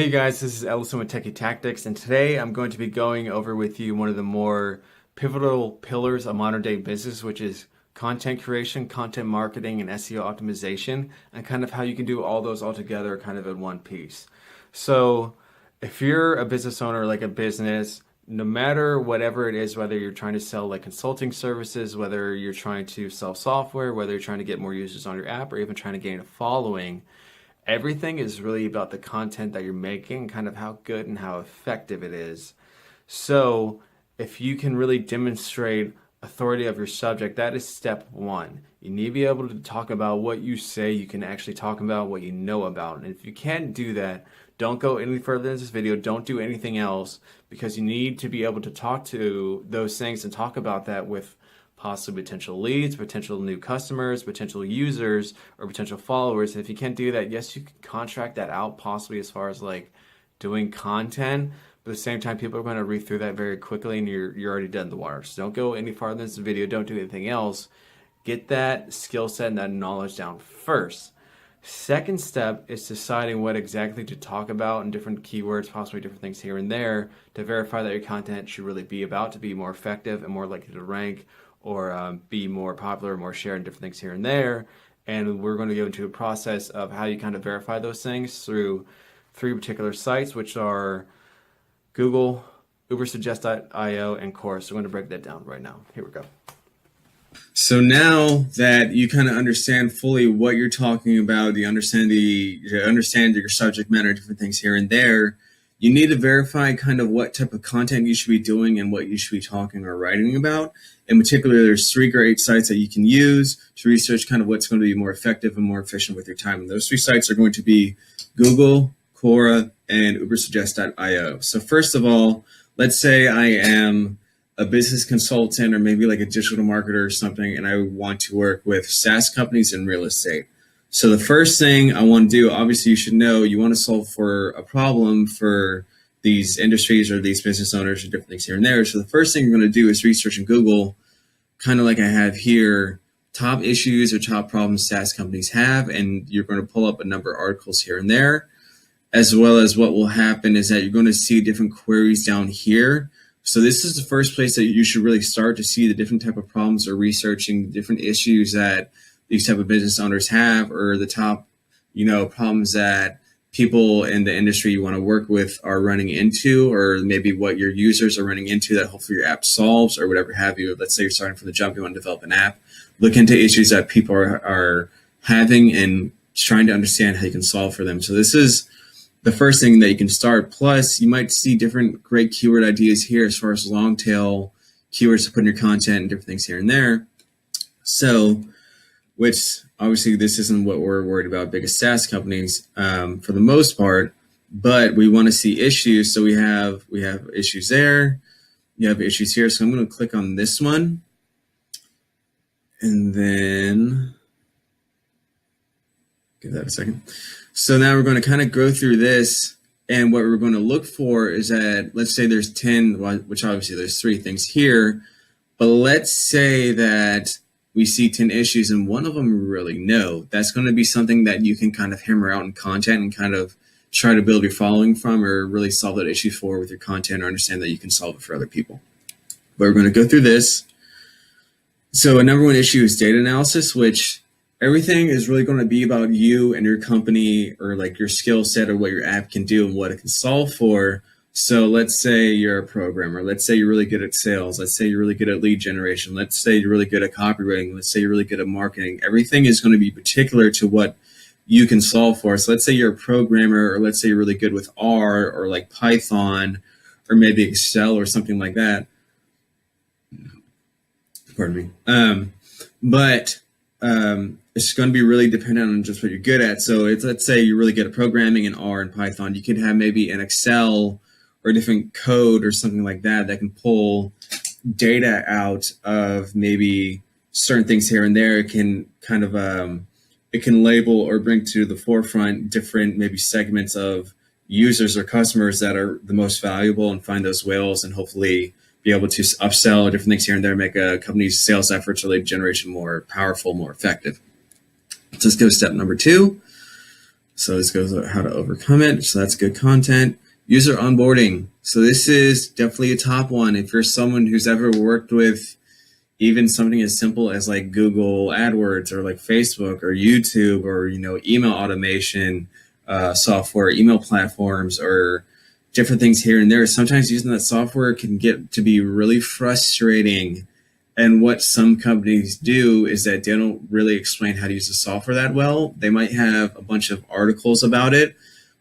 Hey guys, this is Ellison with Techie Tactics, and today I'm going to be going over with you one of the more pivotal pillars of modern day business, which is content creation, content marketing, and SEO optimization, and kind of how you can do all those all together kind of in one piece. So if you're a business owner, like a business, no matter whatever it is, whether you're trying to sell like consulting services, whether you're trying to sell software, whether you're trying to get more users on your app, or even trying to gain a following, everything is really about the content that you're making, kind of how good and how effective it is. So if you can really demonstrate authority of your subject, that is step one. You need to be able to talk about what you say you can actually talk about, what you know about. And if you can't do that, don't go any further in this video. Don't do anything else, because you need to be able to talk to those things and talk about that with possibly potential leads, potential new customers, potential users, or potential followers. And if you can't do that, yes, you can contract that out possibly as far as like doing content, but at the same time, people are going to read through that very quickly and you're already dead in the water. So don't go any farther in this video. Don't do anything else. Get that skill set and that knowledge down first. Second step is deciding what exactly to talk about and different keywords, possibly different things here and there, to verify that your content should really be about to be more effective and more likely to rank, or be more popular, more shared, and different things here and there. And we're going to go into a process of how you kind of verify those things through three particular sites, which are Google, Ubersuggest.io, and Quora. So we're going to break that down right now. Here we go. So now that you kind of understand fully what you're talking about, you understand your subject matter, different things here and there, you need to verify kind of what type of content you should be doing and what you should be talking or writing about. In particular, there's three great sites that you can use to research kind of what's going to be more effective and more efficient with your time. And those three sites are going to be Google, Quora, and Ubersuggest.io. So first of all, let's say I am a business consultant or maybe like a digital marketer or something, and I want to work with SaaS companies in real estate. So the first thing I want to do, obviously you should know, you want to solve for a problem for these industries or these business owners or different things here and there. So the first thing you're going to do is research in Google, kind of like I have here, top issues or top problems SaaS companies have, and you're going to pull up a number of articles here and there, as well as what will happen is that you're going to see different queries down here. So this is the first place that you should really start to see the different type of problems or researching different issues that these type of business owners have, or the top, problems that people in the industry you want to work with are running into, or maybe what your users are running into that hopefully your app solves, or whatever have you. Let's say you're starting from the jump, you want to develop an app, look into issues that people are having and trying to understand how you can solve for them. So this is the first thing that you can start. Plus, you might see different great keyword ideas here as far as long tail keywords to put in your content and different things here and there. So, which obviously this isn't what we're worried about, biggest SaaS companies for the most part, but we want to see issues. So we have issues there, you have issues here. So I'm going to click on this one, and then give that a second. So now we're going to kind of go through this, and what we're going to look for is that, let's say there's 10, which obviously there's three things here, but let's say that we see 10 issues and one of them we really know. That's going to be something that you can kind of hammer out in content and kind of try to build your following from, or really solve that issue for with your content, or understand that you can solve it for other people. But we're going to go through this. So a number one issue is data analysis, which everything is really going to be about you and your company, or like your skill set, or what your app can do and what it can solve for. So let's say you're a programmer. Let's say you're really good at sales. Let's say you're really good at lead generation. Let's say you're really good at copywriting. Let's say you're really good at marketing. Everything is going to be particular to what you can solve for. So let's say you're a programmer, or let's say you're really good with R, or like Python, or maybe Excel or something like that. Pardon me. It's going to be really dependent on just what you're good at. So let's say you're really good at programming in R and Python. You could have maybe an Excel or a different code or something like that that can pull data out of maybe certain things here and there. It can kind of it can label or bring to the forefront different maybe segments of users or customers that are the most valuable, and find those whales and hopefully be able to upsell different things here and there, make a company's sales efforts or lead generation more powerful, more effective. So let's go to step number two. So this goes over how to overcome it. So that's good content. User onboarding. So this is definitely a top one. If you're someone who's ever worked with even something as simple as like Google AdWords or like Facebook or YouTube or, email automation software, email platforms, or different things here and there, sometimes using that software can get to be really frustrating. And what some companies do is that they don't really explain how to use the software that well. They might have a bunch of articles about it,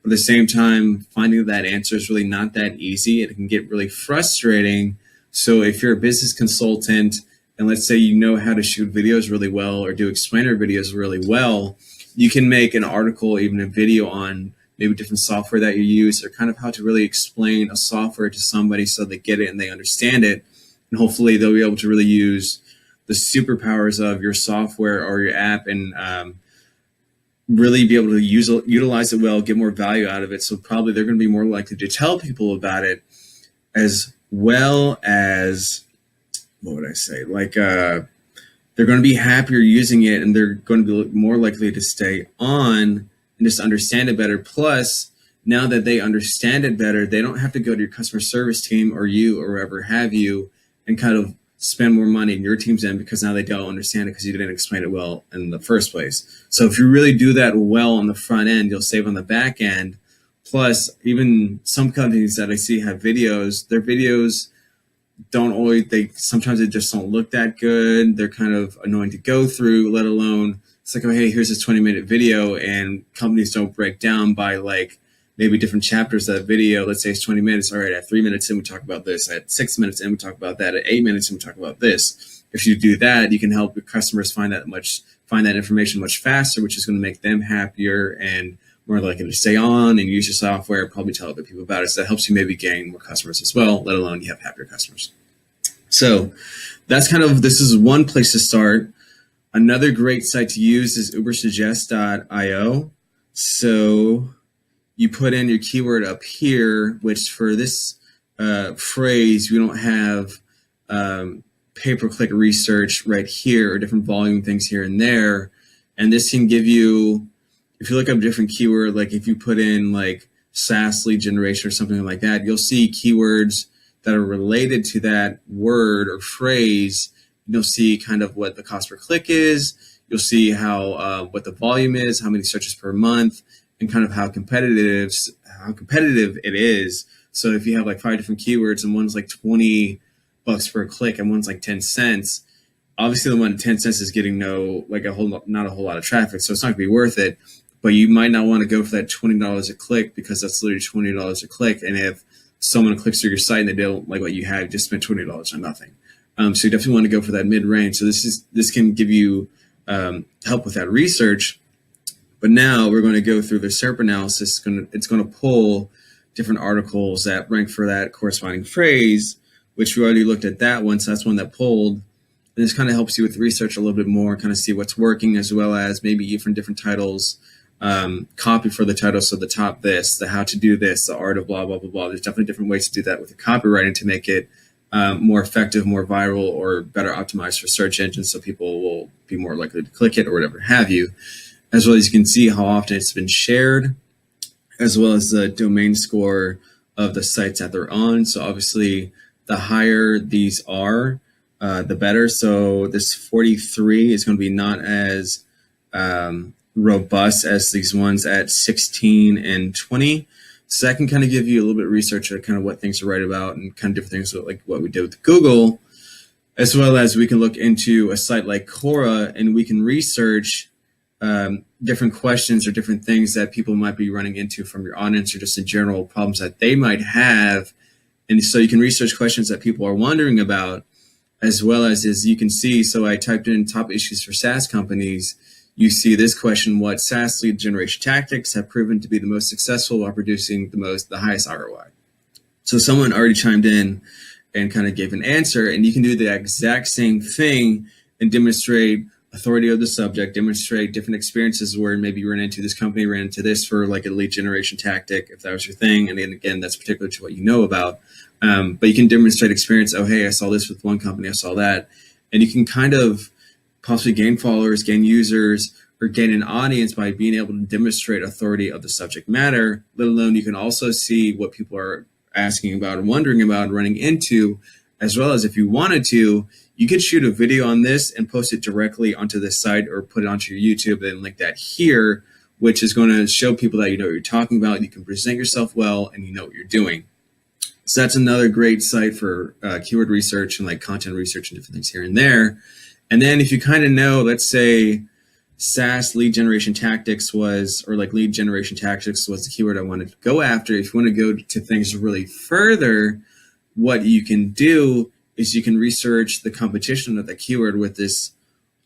but at the same time, finding that answer is really not that easy. It can get really frustrating. So if you're a business consultant and let's say you know how to shoot videos really well or do explainer videos really well, you can make an article, even a video on maybe different software that you use or kind of how to really explain a software to somebody so they get it and they understand it. And hopefully they'll be able to really use the superpowers of your software or your app and really be able to utilize it well, get more value out of it. So probably they're going to be more likely to tell people about it, as well as, what would I say? Like they're going to be happier using it, and they're going to be more likely to stay on and just understand it better. Plus, now that they understand it better, they don't have to go to your customer service team or you or whoever have you and kind of spend more money in your team's end because now they don't understand it because you didn't explain it well in the first place. So if you really do that well on the front end, you'll save on the back end. Plus, even some companies that I see have videos, their videos don't always, sometimes they just don't look that good. They're kind of annoying to go through, let alone it's like, oh, hey, here's this 20-minute video, and companies don't break down by like maybe different chapters of that video. Let's say it's 20 minutes. All right, at 3 minutes in, we talk about this. At 6 minutes in, we talk about that. At 8 minutes in, we talk about this. If you do that, you can help your customers find that information much faster, which is going to make them happier and more likely to stay on and use your software, probably tell other people about it. So that helps you maybe gain more customers as well, let alone you have happier customers. So that's this is one place to start. Another great site to use is Ubersuggest.io. So you put in your keyword up here, which for this phrase, we don't have pay-per-click research right here or different volume things here and there. And this can give you, if you look up different keyword, like if you put in like Saas lead generation or something like that, you'll see keywords that are related to that word or phrase. You'll see kind of what the cost per click is. You'll see how what the volume is, how many searches per month, and kind of how competitive it is. So if you have like 5 different keywords and one's like $20 per click and one's like 10 cents, obviously the one at 10 cents is getting not a whole lot of traffic, so it's not gonna be worth it. But you might not want to go for that $20 a click because that's literally $20 a click. And if someone clicks through your site and they don't like what you have, you just spent $20 on nothing. So you definitely want to go for that mid-range. So this can give you help with that research. But now we're going to go through the SERP analysis. It's going to pull different articles that rank for that corresponding phrase, which we already looked at that one. So that's one that pulled. And this kind of helps you with research a little bit more, kind of see what's working, as well as maybe even different titles, copy for the title. So the top this, the how to do this, the art of blah, blah, blah, blah. There's definitely different ways to do that with the copywriting to make it more effective, more viral, or better optimized for search engines, so people will be more likely to click it or whatever have you. As well as you can see how often it's been shared, as well as the domain score of the sites that they're on. So obviously the higher these are, the better. So this 43 is going to be not as robust as these ones at 16 and 20. So that can kind of give you a little bit of research on kind of what things to write about and kind of different things like what we did with Google, as well as we can look into a site like Quora and we can research different questions or different things that people might be running into from your audience or just in general problems that they might have. And so you can research questions that people are wondering about, as well as you can see. So I typed in top issues for SaaS companies. You see this question: what SaaS lead generation tactics have proven to be the most successful while producing the highest ROI? So someone already chimed in and kind of gave an answer, and you can do the exact same thing and demonstrate authority of the subject, demonstrate different experiences where maybe you ran into this company, ran into this for like a lead generation tactic, if that was your thing. And then again, that's particular to what you know about. But you can demonstrate experience. Oh, hey, I saw this with one company, I saw that. And you can kind of possibly gain followers, gain users, or gain an audience by being able to demonstrate authority of the subject matter, let alone you can also see what people are asking about and wondering about and running into, as well as if you wanted to, you could shoot a video on this and post it directly onto this site or put it onto your YouTube and link that here, which is going to show people that you know what you're talking about, you can present yourself well, and you know what you're doing. So that's another great site for keyword research and like content research and different things here and there. And then if you kind of know, let's say Saas lead generation tactics was, or like lead generation tactics was the keyword I wanted to go after. If you want to go to things really further, what you can do is you can research the competition of that keyword with this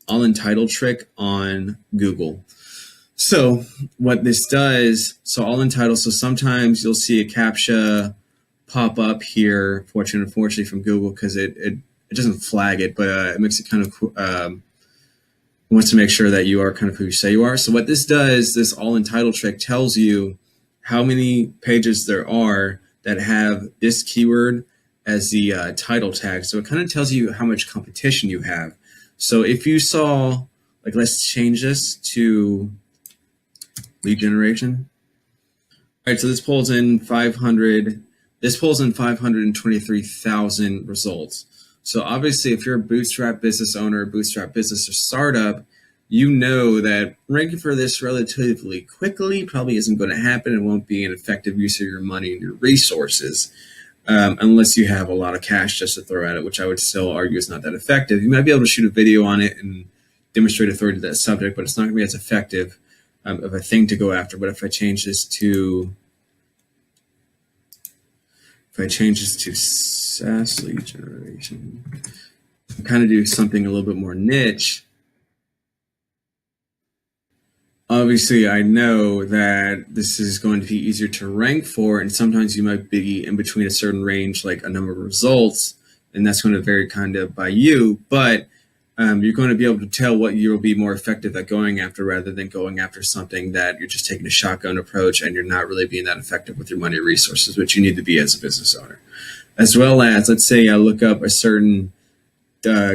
Allintitle trick on Google. So what this does, so Allintitle, so sometimes you'll see a CAPTCHA pop up here, unfortunately from Google, because it doesn't flag it, but it makes it kind of wants to make sure that you are kind of who you say you are. So what this does, this Allintitle trick tells you how many pages there are that have this keyword as the title tag. So it kind of tells you how much competition you have. So if you saw, like, let's change this to lead generation. All right, so this pulls in 523,000 results. So obviously, if you're a bootstrap business owner, bootstrap business or startup, you know that ranking for this relatively quickly probably isn't going to happen and won't be an effective use of your money and your resources, unless you have a lot of cash just to throw at it, which I would still argue is not that effective. You might be able to shoot a video on it and demonstrate authority to that subject, but it's not going to be as effective of a thing to go after. But if I change this to SaaS lead generation, kind of do something a little bit more niche. Obviously, I know that this is going to be easier to rank for, and sometimes you might be in between a certain range, like a number of results, and that's going to vary kind of by you, but you're going to be able to tell what you'll be more effective at going after rather than going after something that you're just taking a shotgun approach and you're not really being that effective with your money and resources, which you need to be as a business owner. As well as, let's say I look up a certain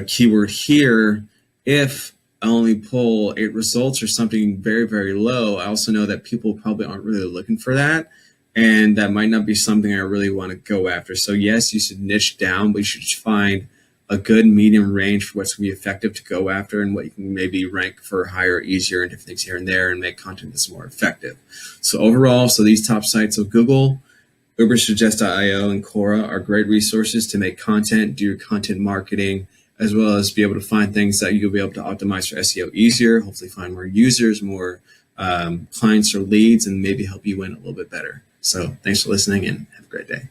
keyword here. If I only pull 8 results or something very, very low, I also know that people probably aren't really looking for that. And that might not be something I really want to go after. So yes, you should niche down, but you should find a good medium range for what's going to be effective to go after and what you can maybe rank for higher, easier, and different things here and there and make content that's more effective. So overall, so these top sites of Google, Ubersuggest.io, and Quora are great resources to make content, do your content marketing, as well as be able to find things that you'll be able to optimize for SEO easier, hopefully find more users, more clients or leads, and maybe help you win a little bit better. So thanks for listening and have a great day.